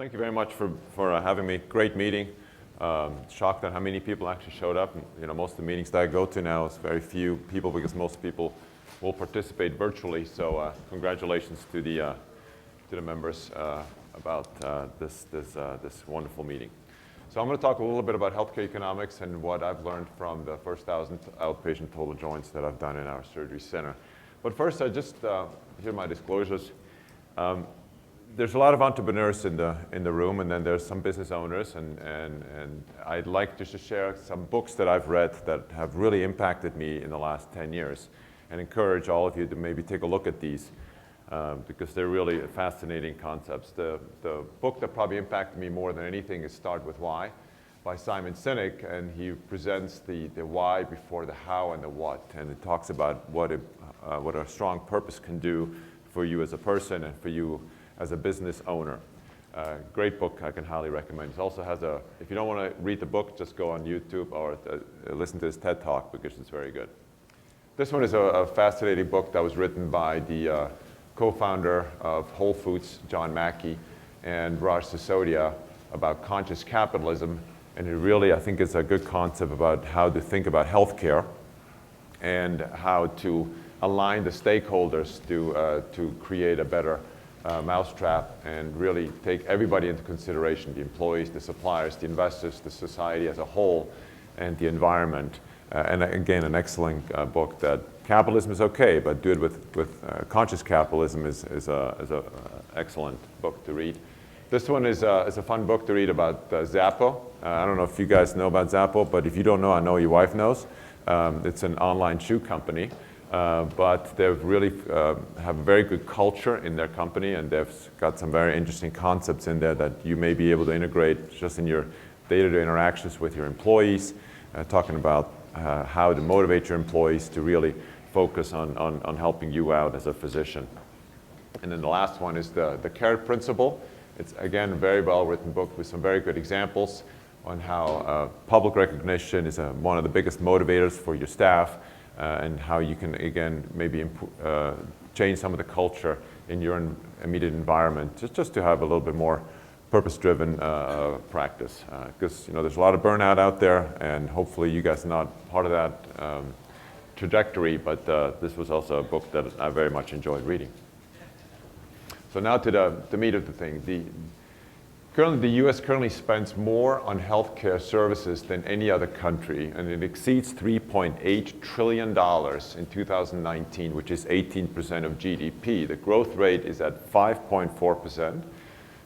Thank you very much for having me. Great meeting. Shocked at how many people actually showed up. Most of the meetings that I go to now is very few people because most people will participate virtually. So congratulations to the members about this wonderful meeting. So I'm going to talk a little bit about healthcare economics and what I've learned from the first 1,000 outpatient total joints that I've done in our surgery center. But first, here are my disclosures. There's a lot of entrepreneurs in the room, and then there's some business owners, and I'd like just to share some books that I've read that have really impacted me in the last 10 years, and encourage all of you to maybe take a look at these because they're really fascinating concepts. The book that probably impacted me more than anything is Start With Why by Simon Sinek, and he presents the why before the how and the what, and it talks about what a strong purpose can do for you as a person and for you as a business owner. Great book, I can highly recommend. It also has if you don't want to read the book, just go on YouTube or listen to his TED Talk because it's very good. This one is a fascinating book that was written by the co-founder of Whole Foods, John Mackey, and Raj Sisodia about conscious capitalism. And it really, I think, is a good concept about how to think about healthcare and how to align the stakeholders to create a better mousetrap and really take everybody into consideration, the employees, the suppliers, the investors, the society as a whole, and the environment. And again, an excellent book that capitalism is okay, but do it with conscious capitalism is a excellent book to read. This one is a fun book to read about Zappo. I don't know if you guys know about Zappo, but if you don't know, I know your wife knows. It's an online shoe company. But they've really have a very good culture in their company, and they've got some very interesting concepts in there that you may be able to integrate just in your day-to-day interactions with your employees, talking about how to motivate your employees to really focus on helping you out as a physician. And then the last one is the carrot principle. It's, again, a very well-written book with some very good examples on how public recognition is one of the biggest motivators for your staff, and how you can, again, maybe change some of the culture in your immediate environment, just to have a little bit more purpose-driven practice. Because there's a lot of burnout out there, and hopefully you guys are not part of that trajectory, but this was also a book that I very much enjoyed reading. So now to the meat of the thing. The U.S. currently spends more on healthcare services than any other country, and it exceeds $3.8 trillion in 2019, which is 18% of GDP. The growth rate is at 5.4%,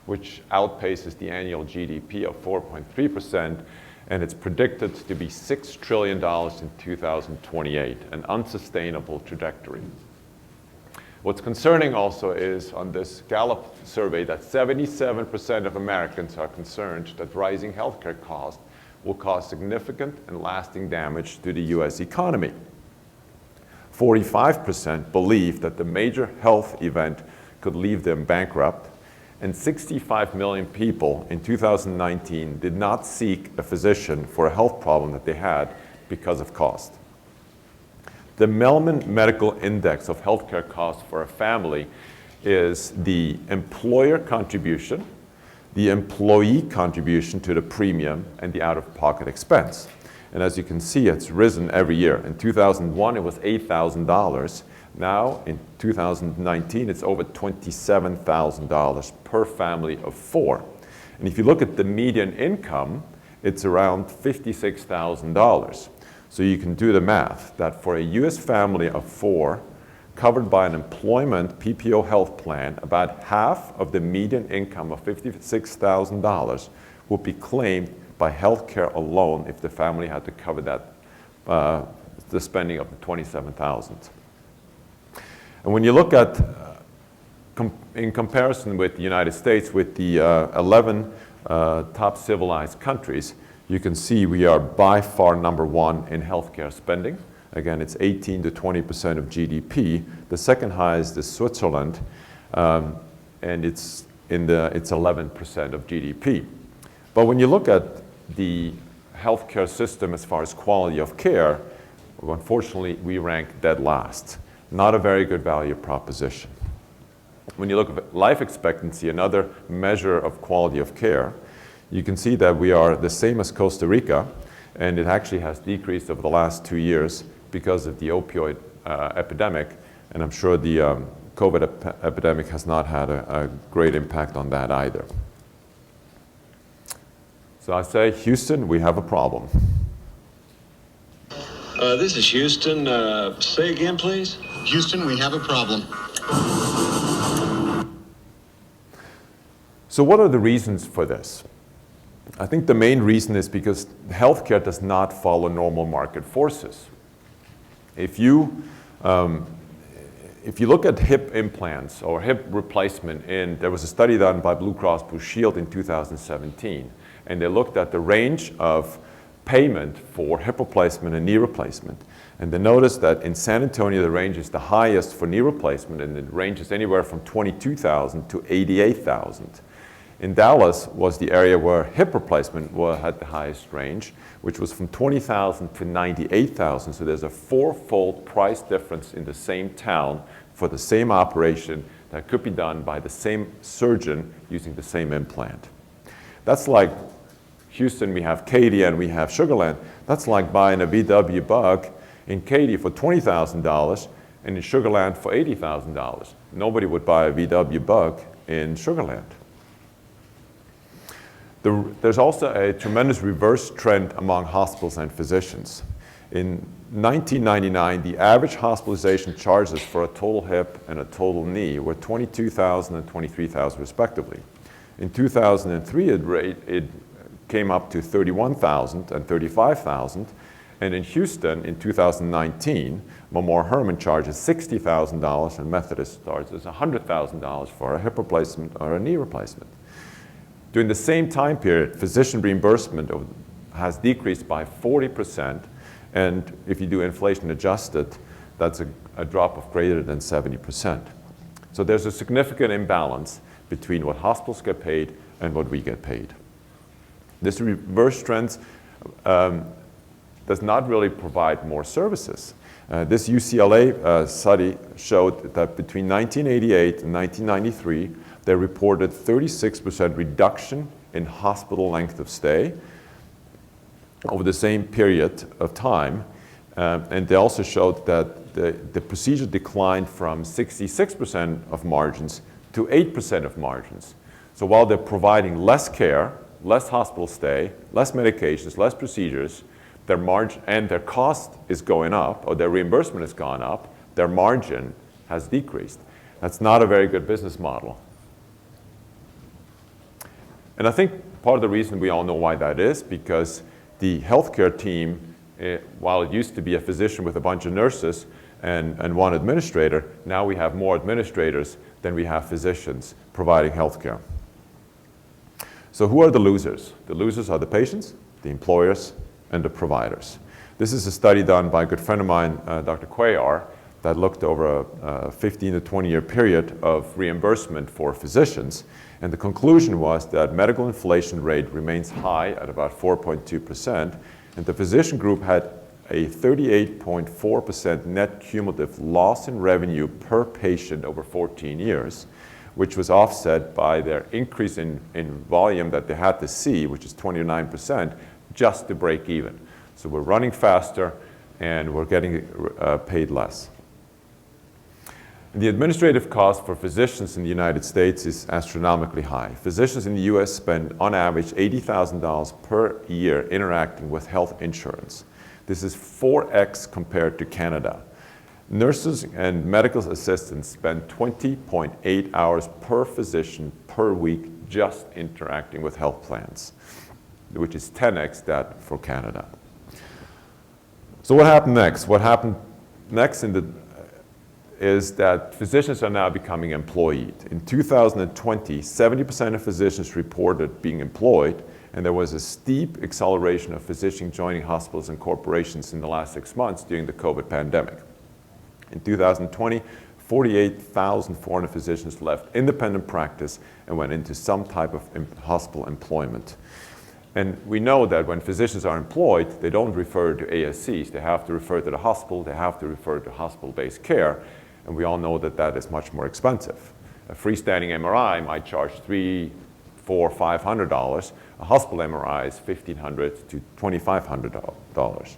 which outpaces the annual GDP of 4.3%, and it's predicted to be $6 trillion in 2028, an unsustainable trajectory. What's concerning also is on this Gallup survey that 77% of Americans are concerned that rising healthcare costs will cause significant and lasting damage to the U.S. economy. 45% believe that the major health event could leave them bankrupt, and 65 million people in 2019 did not seek a physician for a health problem that they had because of cost. The Melman Medical Index of healthcare costs for a family is the employer contribution, the employee contribution to the premium, and the out-of-pocket expense. And as you can see, it's risen every year. In 2001, it was $8,000. Now, in 2019, it's over $27,000 per family of four. And if you look at the median income, it's around $56,000. So you can do the math that for a U.S. family of four covered by an employment PPO health plan, about half of the median income of $56,000 would be claimed by health care alone if the family had to cover that, the spending of the $27,000. And when you look at, in comparison with the United States, with the 11 top civilized countries, you can see we are by far number one in healthcare spending. Again, it's 18 to 20% of GDP. The second highest is Switzerland, and it's 11% of GDP. But when you look at the healthcare system as far as quality of care, unfortunately, we rank dead last. Not a very good value proposition. When you look at life expectancy, another measure of quality of care, you can see that we are the same as Costa Rica, and it actually has decreased over the last 2 years because of the opioid epidemic, and I'm sure the COVID epidemic has not had a great impact on that either. So I say, Houston, we have a problem. This is Houston. Say again, please. Houston, we have a problem. So what are the reasons for this? I think the main reason is because healthcare does not follow normal market forces. If you look at hip implants or hip replacement, there was a study done by Blue Cross Blue Shield in 2017, and they looked at the range of payment for hip replacement and knee replacement. And they noticed that in San Antonio, the range is the highest for knee replacement, and it ranges anywhere from $22,000 to $88,000. In Dallas was the area where hip replacement had the highest range, which was from $20,000 to $98,000. So there's a 4-fold price difference in the same town for the same operation that could be done by the same surgeon using the same implant. That's like Houston, we have Katy and we have Sugar Land. That's like buying a VW Bug in Katy for $20,000 and in Sugar Land for $80,000. Nobody would buy a VW Bug in Sugar Land. There's also a tremendous reverse trend among hospitals and physicians. In 1999, the average hospitalization charges for a total hip and a total knee were $22,000 and $23,000 respectively. In 2003, it came up to $31,000 and $35,000. And in Houston, in 2019, Memorial Hermann charges $60,000 and Methodist charges $100,000 for a hip replacement or a knee replacement. During the same time period, physician reimbursement has decreased by 40%, and if you do inflation adjusted, that's a drop of greater than 70%. So there's a significant imbalance between what hospitals get paid and what we get paid. This reverse trend does not really provide more services. This UCLA study showed that between 1988 and 1993, they reported 36% reduction in hospital length of stay over the same period of time. And they also showed that the procedure declined from 66% of margins to 8% of margins. So while they're providing less care, less hospital stay, less medications, less procedures, their margin and their cost is going up, or their reimbursement has gone up, their margin has decreased. That's not a very good business model. And I think part of the reason we all know why that is because the healthcare team, while it used to be a physician with a bunch of nurses and one administrator, now we have more administrators than we have physicians providing healthcare. So who are the losers? The losers are the patients, the employers, and the providers. This is a study done by a good friend of mine, Dr. Cuellar, that looked over a 15 to 20-year period of reimbursement for physicians. And the conclusion was that medical inflation rate remains high at about 4.2%, and the physician group had a 38.4% net cumulative loss in revenue per patient over 14 years, which was offset by their increase in volume that they had to see, which is 29%, just to break even. So we're running faster and we're getting paid less. The administrative cost for physicians in the United States is astronomically high. Physicians in the US spend on average $80,000 per year interacting with health insurance. This is 4x compared to Canada. Nurses and medical assistants spend 20.8 hours per physician per week just interacting with health plans, which is 10x that for Canada. So what happened next? What happened next is that physicians are now becoming employed. In 2020, 70% of physicians reported being employed, and there was a steep acceleration of physicians joining hospitals and corporations in the last 6 months during the COVID pandemic. In 2020, 48,400 physicians left independent practice and went into some type of hospital employment. And we know that when physicians are employed, they don't refer to ASCs. They have to refer to the hospital. They have to refer to hospital-based care. And we all know that that is much more expensive. A freestanding MRI might charge $300, $400, $500. A hospital MRI is $1,500 to $2,500.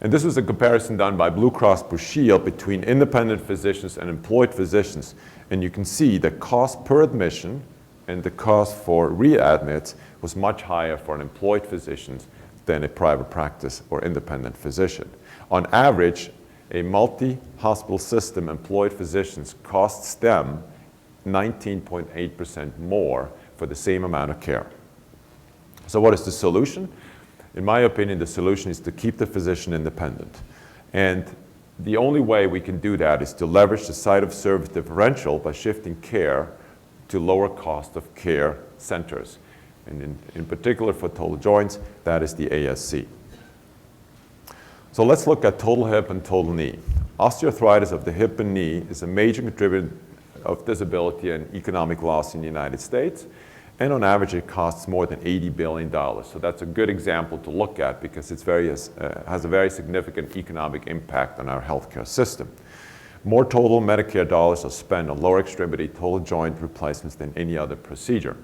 And this was a comparison done by Blue Cross Blue Shield between independent physicians and employed physicians. And you can see the cost per admission and the cost for readmits was much higher for an employed physician than a private practice or independent physician. On average, a multi-hospital system employed physicians costs them 19.8% more for the same amount of care. So what is the solution? In my opinion, the solution is to keep the physician independent. And the only way we can do that is to leverage the site of service differential by shifting care to lower cost of care centers. And in particular for total joints, that is the ASC. So let's look at total hip and total knee. Osteoarthritis of the hip and knee is a major contributor of disability and economic loss in the United States. And on average, it costs more than $80 billion. So that's a good example to look at because it has a very significant economic impact on our healthcare system. More total Medicare dollars are spent on lower extremity total joint replacements than any other procedure.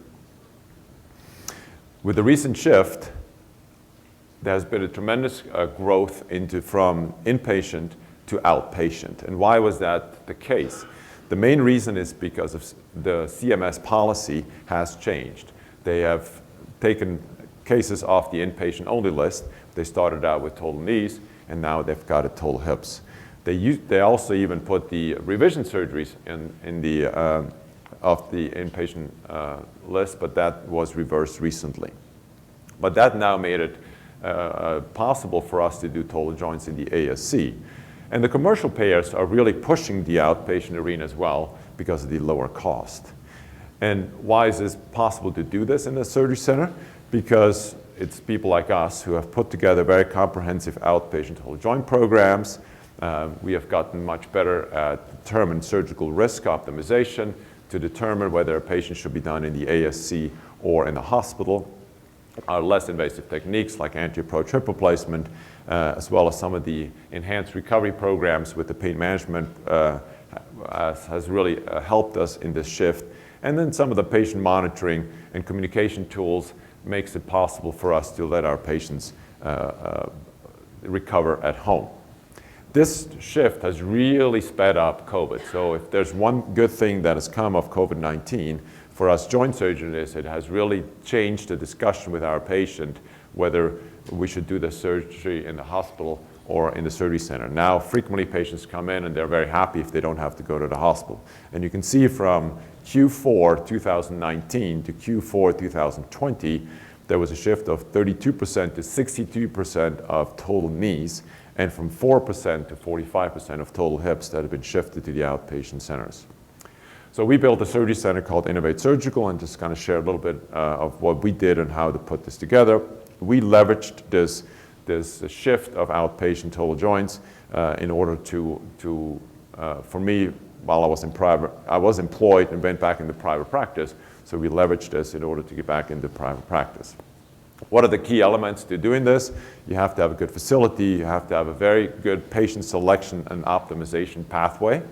With the recent shift, there has been a tremendous growth from inpatient to outpatient. And why was that the case? The main reason is because of the CMS policy has changed. They have taken cases off the inpatient-only list. They started out with total knees, and now they've got it total hips. They also even put the revision surgeries in the of the inpatient list, but that was reversed recently. But that now made it possible for us to do total joints in the ASC. And the commercial payers are really pushing the outpatient arena as well because of the lower cost. And why is this possible to do this in a surgery center? Because it's people like us who have put together very comprehensive outpatient total joint programs. We have gotten much better at determining surgical risk optimization to determine whether a patient should be done in the ASC or in the hospital. Our less invasive techniques like anti-approach hip replacement, as well as some of the enhanced recovery programs with the pain management has really helped us in this shift. And then some of the patient monitoring and communication tools makes it possible for us to let our patients recover at home. This shift has really sped up COVID. So if there's one good thing that has come of COVID-19, for us joint surgeons, it has really changed the discussion with our patient whether we should do the surgery in the hospital or in the surgery center. Now, frequently patients come in and they're very happy if they don't have to go to the hospital. And you can see from Q4 2019 to Q4 2020, there was a shift of 32% to 62% of total knees, and from 4% to 45% of total hips that have been shifted to the outpatient centers. So we built a surgery center called Innovate Surgical, and just kind of share a little bit of what we did and how to put this together. We leveraged this shift of outpatient total joints in order to for me, while I was employed and went back into private practice, so we leveraged this in order to get back into private practice. What are the key elements to doing this? You have to have a good facility, you have to have a very good patient selection and optimization pathway.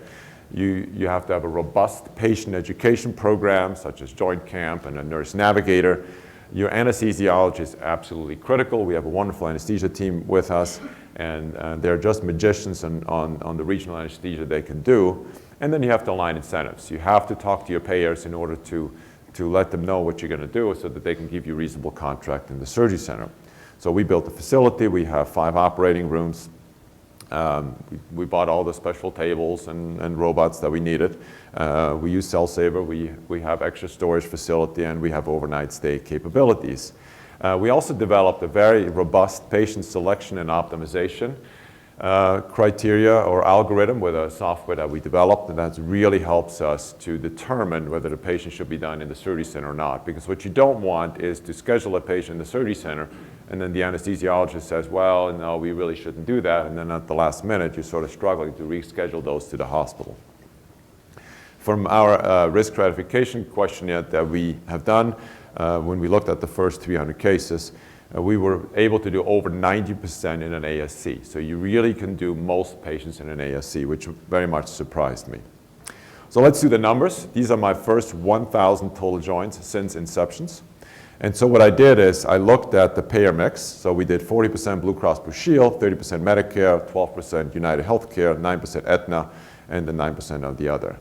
You have to have a robust patient education program, such as Joint Camp and a nurse navigator. Your anesthesiologist is absolutely critical. We have a wonderful anesthesia team with us, and they're just magicians on the regional anesthesia they can do. And then you have to align incentives. You have to talk to your payers in order to let them know what you're going to do so that they can give you a reasonable contract in the surgery center. So we built a facility. We have 5 operating rooms. We bought all the special tables and robots that we needed. We use Cell Saver. We have extra storage facility, and we have overnight stay capabilities. We also developed a very robust patient selection and optimization criteria or algorithm with a software that we developed, and that really helps us to determine whether the patient should be done in the surgery center or not. Because what you don't want is to schedule a patient in the surgery center and then the anesthesiologist says, well, no, we really shouldn't do that. And then at the last minute, you're sort of struggling to reschedule those to the hospital. From our risk stratification questionnaire that we have done, when we looked at the first 300 cases, we were able to do over 90% in an ASC. So you really can do most patients in an ASC, which very much surprised me. So let's do the numbers. These are my first 1,000 total joints since inceptions. And so what I did is I looked at the payer mix. So we did 40% Blue Cross Blue Shield, 30% Medicare, 12% United Healthcare, 9% Aetna, and then 9% of the other.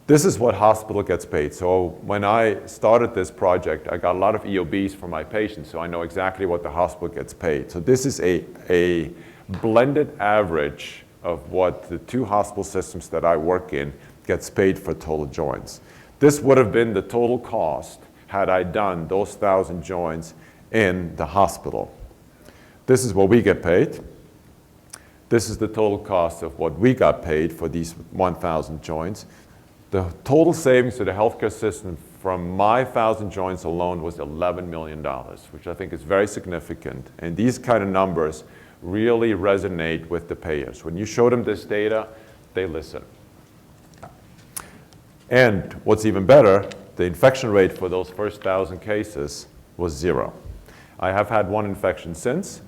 This is what hospital gets paid. So when I started this project, I got a lot of EOBs from my patients, so I know exactly what the hospital gets paid. So this is a blended average of what the 2 hospital systems that I work in gets paid for total joints. This would have been the total cost had I done those 1,000 joints in the hospital. This is what we get paid. This is the total cost of what we got paid for these 1,000 joints. The total savings to the healthcare system from my 1,000 joints alone was $11 million, which I think is very significant. And these kind of numbers really resonate with the payers. When you show them this data, they listen. And what's even better, the infection rate for those first 1,000 cases was 0. I have had one infection since.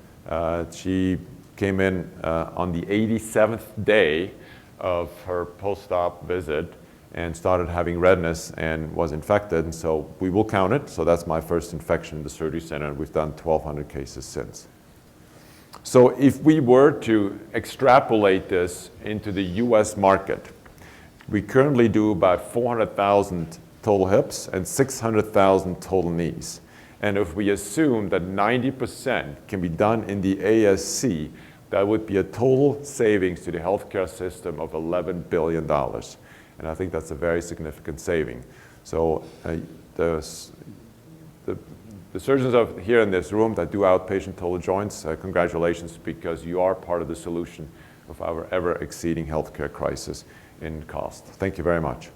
She came in on the 87th day of her post-op visit and started having redness and was infected. And so we will count it. So that's my first infection in the surgery center. We've done 1,200 cases since. So if we were to extrapolate this into the US market, we currently do about 400,000 total hips and 600,000 total knees. And if we assume that 90% can be done in the ASC, that would be a total savings to the healthcare system of $11 billion. And I think that's a very significant saving. So the surgeons here in this room that do outpatient total joints, congratulations, because you are part of the solution of our ever-exceeding healthcare crisis in cost. Thank you very much.